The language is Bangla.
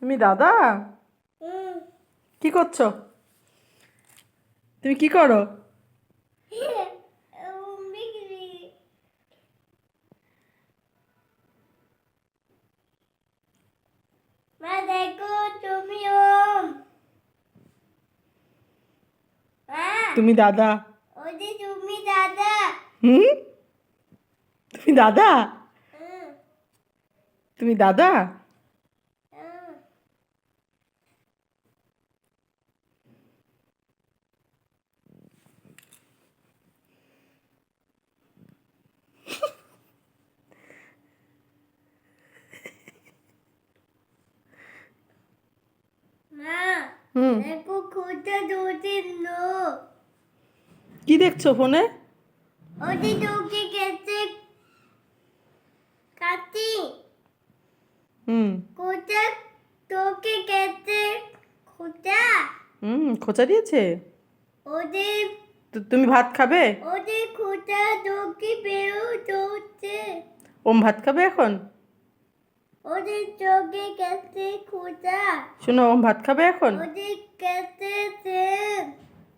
তুমি দাদা? কি করছো? তুমি কি করো? মা দেখো তুমি ওম। তুমি দাদা? ওদি তুমি দাদা। হুম? তুমি দাদা? হুম, তুমি দাদা? হুম। মা হুম। দেখো খুঁজে দুদিন নো। কি দেখছো ফোনে? ওদি তোকে গেছে কাটি। হুম। খুঁজে তোকে গেছে খুঁজা। খোঁচা দিয়েছে? ওদের তুমি ভাত খাবে? ওদের খুঁজা তোকে বেরো দৌড়ছে। ওম ভাত খাবে এখন? ওদের চোখে গেছে খুঁজা। শোনো, ওম ভাত খাবে এখন? ওদের গেছে